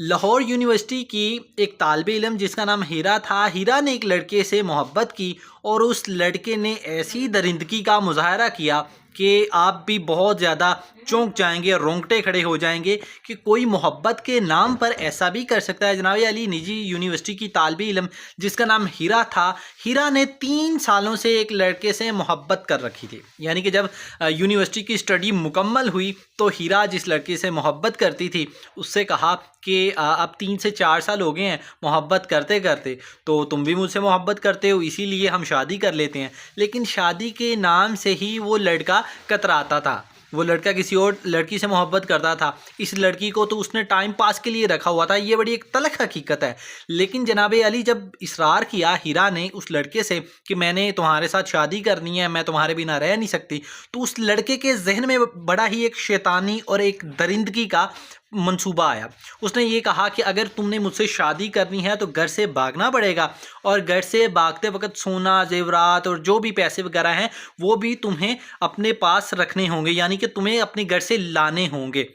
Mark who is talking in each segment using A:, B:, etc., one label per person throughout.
A: Lahore university की एक तालिबे इल्म जिसका नाम हीरा था। हीरा ने एक लड़के से मोहब्बत की और उस लड़के ने ऐसी दरिंदगी का मुजाहरा किया कि आप भी बहुत ज़्यादा चौंक जाएंगे और रोंगटे खड़े हो जाएंगे कि कोई मोहब्बत के नाम पर ऐसा भी कर सकता है। जनाब अली निजी यूनिवर्सिटी की तालिबे इल्म जिसका नाम हीरा था, हीरा ने 3 सालों से एक लड़के से मोहब्बत कर रखी थी। यानी कि जब यूनिवर्सिटी की स्टडी मुकम्मल हुई तो हीरा जिस लड़के से मोहब्बत करती थी उससे कहा कि अब 3 से 4 साल हो गए हैं मोहब्बत करते करते, तो तुम भी मुझसे मोहब्बत करते हो, इसीलिए हम शादी कर लेते हैं। लेकिन शादी के नाम से ही वो लड़का कतराता था। वो लड़का किसी और लड़की से मोहब्बत करता था। इस लड़की को तो उसने टाइम पास के लिए रखा हुआ था। ये बड़ी एक तल्ख हकीकत है। लेकिन जनाब अली जब इसरार किया हीरा ने उस लड़के से कि मैंने तुम्हारे साथ शादी करनी है, मैं तुम्हारे बिना रह नहीं सकती, तो उस लड़के के जहन में बड़ा ही एक शैतानी और एक दरिंदगी का मंसूबा आया। उसने ये कहा कि अगर तुमने मुझसे शादी करनी है तो घर से भागना पड़ेगा, और घर से भागते वक्त सोना, जेवरात और जो भी पैसे वगैरह हैं वो भी तुम्हें अपने पास रखने होंगे, यानी कि तुम्हें अपने घर से लाने होंगे।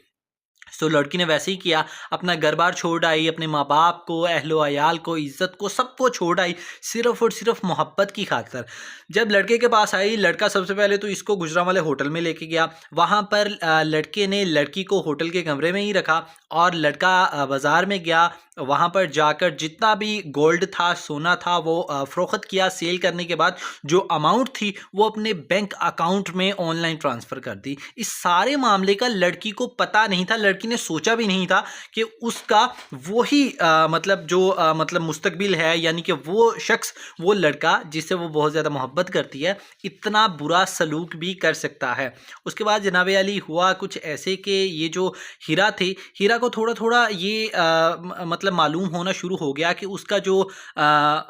A: तो लड़की ने वैसे ही किया, अपना घर बार छोड़ आई, अपने माँ बाप को, अहलो अयाल को, इज़्ज़त को, सबको छोड़ आई सिर्फ़ और सिर्फ मोहब्बत की खातिर। जब लड़के के पास आई, लड़का सबसे पहले तो इसको गुजरांवाले होटल में लेके गया। वहाँ पर लड़के ने लड़की को होटल के कमरे में ही रखा और लड़का बाज़ार में गया। वहाँ पर जाकर जितना भी गोल्ड था, सोना था, वो फ़रोख्त किया। सेल करने के बाद जो अमाउंट थी वो अपने बैंक अकाउंट में ऑनलाइन ट्रांसफ़र कर दी। इस सारे मामले का लड़की को पता नहीं था। लड़की ने सोचा भी नहीं था कि उसका वही मतलब जो मतलब मुस्तकबिल है, यानी कि वो शख्स, वो लड़का जिससे वो बहुत ज़्यादा मोहब्बत करती है, इतना बुरा सलूक भी कर सकता है। उसके बाद जनाब अली हुआ कुछ ऐसे कि ये जो हीरा थी, हीरा को थोड़ा थोड़ा ये मतलब मालूम होना शुरू हो गया कि उसका जो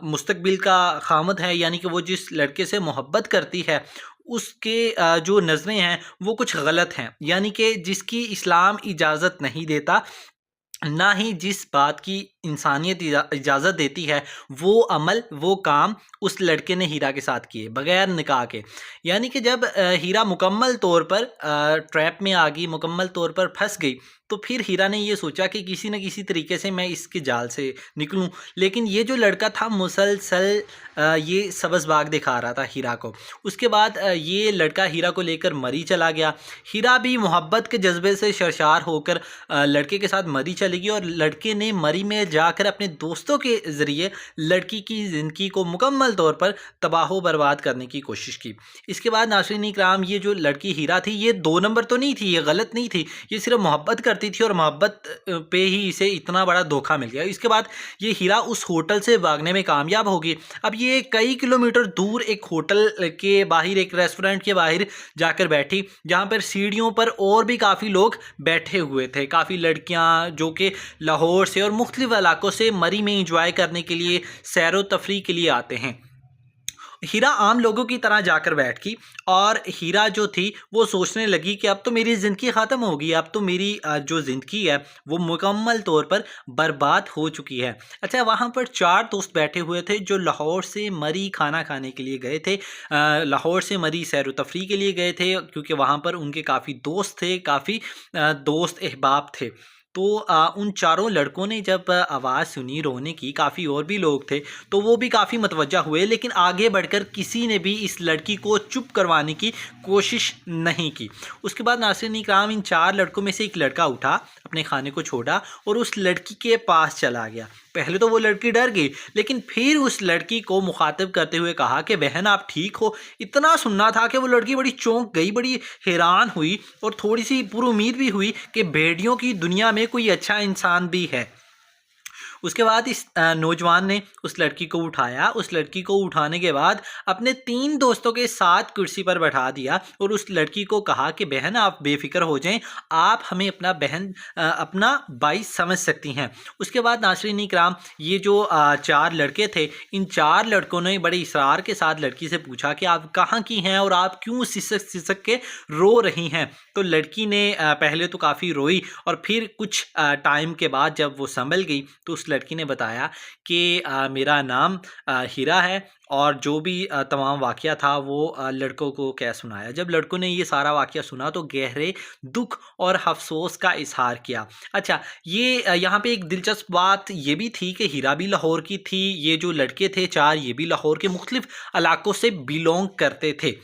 A: मुस्तकबिल का खामद है, यानी कि वो जिस लड़के से मोहब्बत करती है, उसके जो नज़रें हैं वो कुछ गलत हैं, यानी कि जिसकी इस्लाम इजाज़त नहीं देता, ना ही जिस बात की इंसानियत इजाज़त देती है, वो अमल, वो काम उस लड़के ने हीरा के साथ किए बग़ैर निकाह के। यानी कि जब हीरा मुकम्मल तौर पर ट्रैप में आ गई, मुकम्मल तौर पर फंस गई, तो फिर हीरा ने ये सोचा कि किसी न किसी तरीके से मैं इसके जाल से निकलूं। लेकिन ये जो लड़का था मुसलसल ये सब्ज़ बाग दिखा रहा था हीरा को। उसके बाद ये लड़का हीरा को लेकर मरी चला गया। हीरा भी मोहब्बत के जज्बे से सरशार होकर लड़के के साथ मरी चली गई, और लड़के ने मरी में जाकर अपने दोस्तों के ज़रिए लड़की की ज़िंदगी को मुकम्मल तौर पर तबाह बर्बाद करने की कोशिश की। इसके बाद नाज़रीन इकराम, ये जो लड़की हीरा थी, ये 2 नंबर तो नहीं थी, ये गलत नहीं थी, ये सिर्फ मोहब्बत करती थी और मोहब्बत पे ही इसे इतना बड़ा धोखा मिल गया। इसके बाद ये हीरा उस होटल से भागने में कामयाब होगी। अब ये कई किलोमीटर दूर एक होटल के बाहर, एक रेस्टोरेंट के बाहर जाकर बैठी, जहाँ पर सीढ़ियों पर और भी काफ़ी लोग बैठे हुए थे, काफ़ी लड़कियाँ जो कि लाहौर से और मुख्तलिफ इलाकों से मरी में इंजॉय करने के लिए, सैर व तफरीह के लिए आते हैं। हीरा आम लोगों की तरह जाकर बैठ गई, और हीरा जो थी वो सोचने लगी कि अब तो मेरी ज़िंदगी ख़त्म हो गई, अब तो मेरी जो ज़िंदगी है वो मुकम्मल तौर पर बर्बाद हो चुकी है। अच्छा, वहाँ पर 4 दोस्त बैठे हुए थे जो लाहौर से मरी खाना खाने के लिए गए थे, लाहौर से मरी सैर व तफरीह के लिए गए थे, क्योंकि वहाँ पर उनके काफ़ी दोस्त थे, काफ़ी दोस्त अहबाब थे। तो उन चारों लड़कों ने जब आवाज़ सुनी रोने की, काफ़ी और भी लोग थे, तो वो भी काफ़ी मतवज्जा हुए, लेकिन आगे बढ़कर किसी ने भी इस लड़की को चुप करवाने की कोशिश नहीं की। उसके बाद नाज़रीन इकराम, इन 4 लड़कों में से एक लड़का उठा, अपने खाने को छोड़ा और उस लड़की के पास चला गया। पहले तो वो लड़की डर गई, लेकिन फिर उस लड़की को मुखातिब करते हुए कहा कि बहन आप ठीक हो। इतना सुनना था कि वो लड़की बड़ी चौंक गई, बड़ी हैरान हुई और थोड़ी सी पुरुमीद भी हुई कि भेड़ियों की दुनिया में कोई अच्छा इंसान भी है। उसके बाद इस नौजवान ने उस लड़की को उठाया। उस लड़की को उठाने के बाद अपने 3 दोस्तों के साथ कुर्सी पर बैठा दिया और उस लड़की को कहा कि बहन आप बेफिक्र हो जाएं, आप हमें अपना भाई समझ सकती हैं। उसके बाद नाज़रीन इकराम, ये जो 4 लड़के थे, इन 4 लड़कों ने बड़े इसरार के साथ लड़की से पूछा कि आप कहाँ की हैं और आप क्यों सिसक सिसक के रो रही हैं। तो लड़की ने पहले तो काफ़ी रोई, और फिर कुछ टाइम के बाद जब वो संभल गई तो उस लड़की ने बताया कि मेरा नाम हीरा है और जो भी तमाम वाक़या था वो लड़कों को कह सुनाया। जब लड़कों ने ये सारा वाक़या सुना तो गहरे दुःख और अफ़सोस का इज़हार किया। अच्छा, ये यहाँ पे एक दिलचस्प बात ये भी थी कि हीरा भी लाहौर की थी, ये जो लड़के थे 4 ये भी लाहौर के मुख्तलिफ़ इलाकों से बिलॉन्ग करते थे।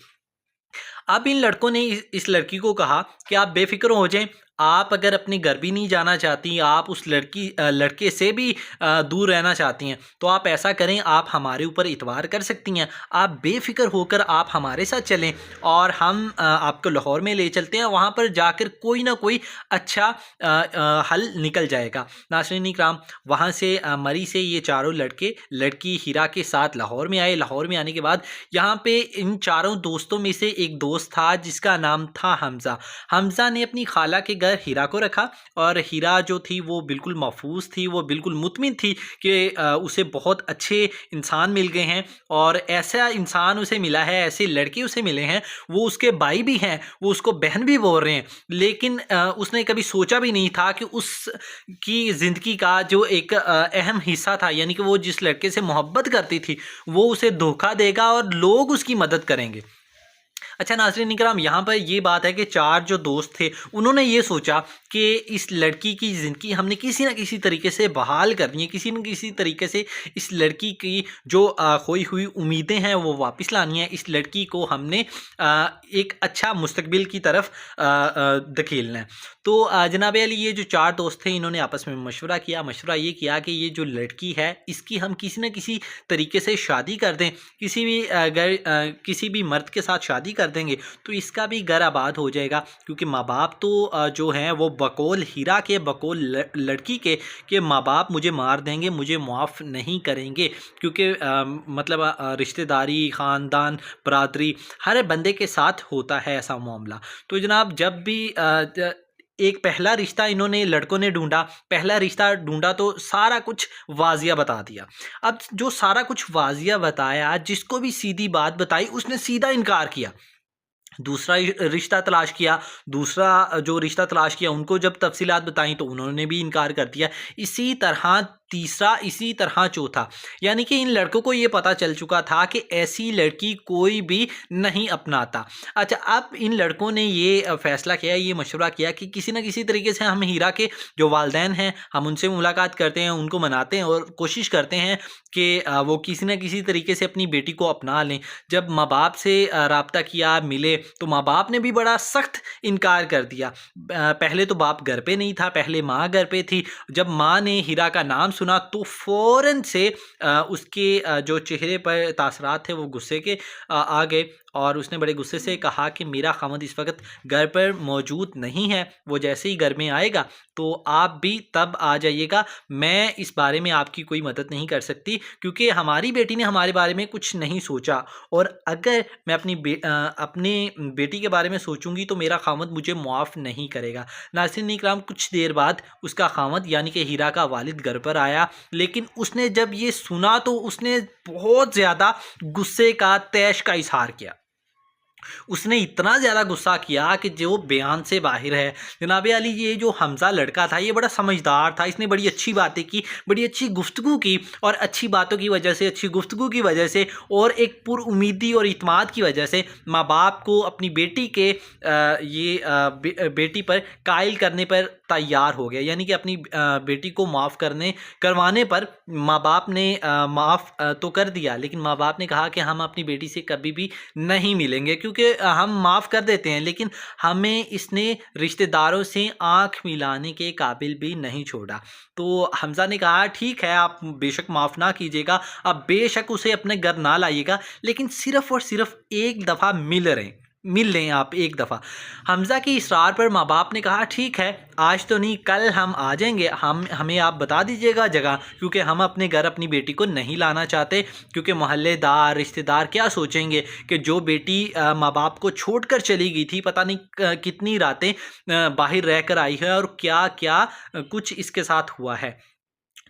A: अब इन लड़कों ने इस लड़की को कहा कि आप बेफ़िक्र हो जाएँ, आप अगर अपने घर भी नहीं जाना चाहती, आप उस लड़के से भी दूर रहना चाहती हैं, तो आप ऐसा करें, आप हमारे ऊपर इतबार कर सकती हैं। आप बेफ़िक्र होकर आप हमारे साथ चलें और हम आपको लाहौर में ले चलते हैं, वहाँ पर जाकर कोई ना कोई अच्छा हल निकल जाएगा। नाज़रीन इकराम, वहाँ से मरी से ये चारों लड़के लड़की हीरा के साथ लाहौर में आए। लाहौर में आने के बाद यहाँ पे इन चारों दोस्तों में से एक दोस्त था जिसका नाम था हमज़ा। हमज़ा ने अपनी खाला के घर हीरा को रखा और हीरा जो थी वो बिल्कुल महफूज थी, वो बिल्कुल मुतमिन थी कि उसे बहुत अच्छे इंसान मिल गए हैं और ऐसा इंसान उसे मिला है, ऐसे लड़के उसे मिले हैं, वो उसके भाई भी हैं, वो उसको बहन भी बोल रहे हैं। लेकिन उसने कभी सोचा भी नहीं था कि उसकी ज़िंदगी का जो एक अहम हिस्सा था, यानी कि वो जिस लड़के से मोहब्बत करती थी, वो उसे धोखा देगा और लोग उसकी मदद करेंगे। अच्छा नाज़रीन इकराम, यहाँ पर ये बात है कि 4 जो दोस्त थे उन्होंने ये सोचा कि इस लड़की की ज़िंदगी हमने किसी न किसी तरीके से बहाल करनी है, किसी न किसी तरीके से इस लड़की की जो खोई हुई उम्मीदें हैं वो वापस लानी है। इस लड़की को हमने एक अच्छा मुस्तकबिल की तरफ धकेलना है। तो जनाब अली, ये जो 4 दोस्त थे इन्होंने आपस में मशवरा किया। मशवरा ये किया कि ये जो लड़की है इसकी हम किसी न किसी तरीके से शादी कर दें, किसी भी मर्द के साथ शादी कर देंगे तो इसका भी घर आबाद हो जाएगा, क्योंकि माँ बाप तो जो हैं वो बकौल हीरा के, बकौल लड़की के माँ बाप मुझे मार देंगे, मुझे माफ़ नहीं करेंगे, क्योंकि मतलब रिश्तेदारी, ख़ानदान, बरादरी हर बंदे के साथ होता है ऐसा मामला। तो जनाब, जब भी एक पहला रिश्ता इन्होंने लड़कों ने ढूंढा, पहला रिश्ता ढूंढा तो सारा कुछ वाजिया बता दिया। अब जो सारा कुछ वाजिया बताया, जिसको भी सीधी बात बताई उसने सीधा इनकार किया। दूसरा रिश्ता तलाश किया, दूसरा जो रिश्ता तलाश किया उनको जब तफसीलात बताई तो उन्होंने भी इनकार कर दिया। इसी तरह तीसरा, इसी तरह चौथा, यानी कि इन लड़कों को ये पता चल चुका था कि ऐसी लड़की कोई भी नहीं अपनाता। अच्छा, अब इन लड़कों ने ये फ़ैसला किया, ये मशवरा किया कि किसी न किसी तरीके से हम हीरा के जो वालिदैन हैं हम उनसे मुलाकात करते हैं, उनको मनाते हैं और कोशिश करते हैं कि वो किसी न किसी तरीके से अपनी बेटी को अपना लें। जब माँ बाप से रब्ता किया, मिले, तो माँ बाप ने भी बड़ा सख्त इनकार कर दिया। पहले तो बाप घर पे नहीं था, पहले माँ घर पे थी। जब माँ ने हीरा का नाम सुना तो फ़ौरन से उसके जो चेहरे पर तासरात थे वो गुस्से के आ गए और उसने बड़े गुस्से से कहा कि मेरा ख़ावंद इस वक्त घर पर मौजूद नहीं है, वो जैसे ही घर में आएगा तो आप भी तब आ जाइएगा। मैं इस बारे में आपकी कोई मदद नहीं कर सकती, क्योंकि हमारी बेटी ने हमारे बारे में कुछ नहीं सोचा और अगर मैं अपनी बेटी के बारे में सोचूंगी तो मेरा ख़ावंद मुझे मुआफ़ नहीं करेगा। नाज़रीन इकराम, कुछ देर बाद उसका ख़ावंद यानी कि हीरा का वालिद घर पर आया, लेकिन उसने जब ये सुना तो उसने बहुत ज़्यादा गुस्से का, तैश का इज़हार किया। उसने इतना ज़्यादा गुस्सा किया कि जो बयान से बाहर है। जनाब अली, ये जो हमज़ा लड़का था ये बड़ा समझदार था, इसने बड़ी अच्छी बातें की, बड़ी अच्छी गुफ्तगू की और अच्छी बातों की वजह से, अच्छी गुफ्तगू की वजह से और एक पुरउम्मीदी और इत्मीद की वजह से माँ बाप को अपनी बेटी के बेटी पर कायल करने पर तैयार हो गया। यानी कि अपनी बेटी को माफ़ करवाने पर माँ बाप ने माफ़ तो कर दिया, लेकिन माँ बाप ने कहा कि हम अपनी बेटी से कभी भी नहीं मिलेंगे, क्योंकि हम माफ़ कर देते हैं लेकिन हमें इसने रिश्तेदारों से आंख मिलाने के काबिल भी नहीं छोड़ा। तो हमज़ा ने कहा ठीक है, आप बेशक माफ़ ना कीजिएगा, आप बेशक उसे अपने घर ना लाइएगा, लेकिन सिर्फ़ और सिर्फ एक दफ़ा मिल लें आप एक दफ़ा। हमज़ा के इसरार पर माँ बाप ने कहा ठीक है, आज तो नहीं कल हम आ जाएंगे, हमें आप बता दीजिएगा जगह, क्योंकि हम अपने घर अपनी बेटी को नहीं लाना चाहते, क्योंकि मोहल्लेदार, रिश्तेदार क्या सोचेंगे कि जो बेटी माँ बाप को छोड़कर चली गई थी, पता नहीं कितनी रातें बाहर रह कर आई है और क्या क्या कुछ इसके साथ हुआ है।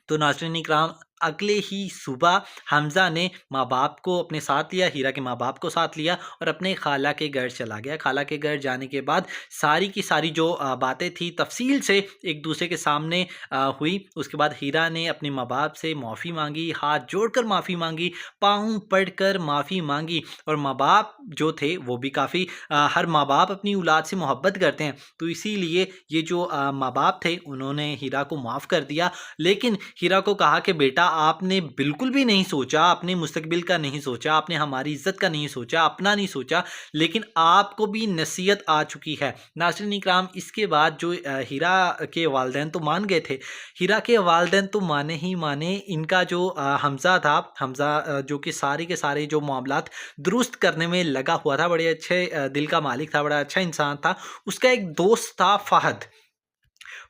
A: तो नाज़रीन इकराम, अगले ही सुबह हमज़ा ने माँ बाप को अपने साथ लिया, हीरा के माँ बाप को साथ लिया और अपने खाला के घर चला गया। खाला के घर जाने के बाद सारी की सारी जो बातें थी तफ़सील से एक दूसरे के सामने हुई। उसके बाद हीरा ने अपने माँ बाप से माफ़ी मांगी, हाथ जोड़कर माफ़ी मांगी, पाँव पड़कर माफ़ी मांगी। और माँ बाप जो थे वो भी काफ़ी हर माँ बाप अपनी औलाद से मोहब्बत करते हैं, तो इसीलिए ये जो माँ बाप थे उन्होंने हीरा को माफ़ कर दिया। लेकिन हीरा को कहा कि बेटा आपने बिल्कुल भी नहीं सोचा, अपने मुस्तकबिल का नहीं सोचा, आपने हमारी इज़्ज़त का नहीं सोचा, अपना नहीं सोचा, लेकिन आपको भी नसीहत आ चुकी है। नाज़रीन इकराम, इसके बाद जो हीरा के वालिदैन तो मान गए थे, हीरा के वालिदैन तो माने ही माने। इनका जो हमज़ा था, हमज़ा जो कि सारे के सारे जो मामलात दुरुस्त करने में लगा हुआ था, बड़े अच्छे दिल का मालिक था, बड़ा अच्छा इंसान था। उसका एक दोस्त था फ़हद।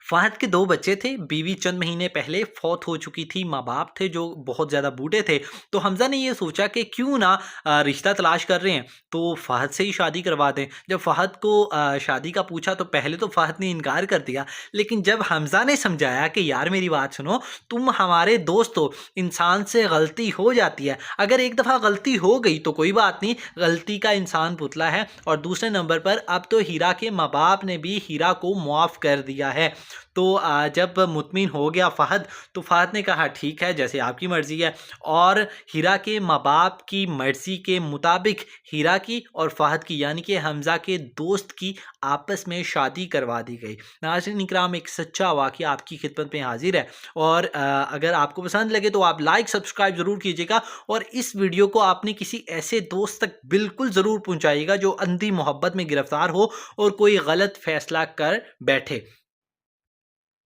A: फ़हद के 2 बच्चे थे, बीवी चंद महीने पहले फ़ौत हो चुकी थी, माँ-बाप थे जो बहुत ज़्यादा बूढ़े थे। तो हमज़ा ने ये सोचा कि क्यों ना रिश्ता तलाश कर रहे हैं, तो फ़हद से ही शादी करवा दें। जब फ़हद को शादी का पूछा तो पहले तो फ़हद ने इनकार कर दिया, लेकिन जब हमज़ा ने समझाया कि यार मेरी बात सुनो, तुम हमारे दोस्त हो, इंसान से गलती हो जाती है, अगर एक दफ़ा गलती हो गई तो कोई बात नहीं, गलती का इंसान पुतला है। और दूसरे नंबर पर अब तो हीरा के माँ-बाप ने भी हीरा को मुआफ़ कर दिया है। तो जब मुतमिन हो गया फ़हद, तो फ़हद ने कहा ठीक है जैसे आपकी मर्ज़ी है, और हीरा के माँ-बाप की मर्ज़ी के मुताबिक हीरा की और फ़हद की यानी कि हमज़ा के दोस्त की आपस में शादी करवा दी गई। नाज़रीन इकराम, एक सच्चा वाक़या आपकी खिदमत में हाज़िर है, और अगर आपको पसंद लगे तो आप लाइक सब्सक्राइब ज़रूर कीजिएगा, और इस वीडियो को आपने किसी ऐसे दोस्त तक बिल्कुल ज़रूर पहुँचाइएगा जो अंधी मोहब्बत में गिरफ़्तार हो और कोई गलत फ़ैसला कर बैठे।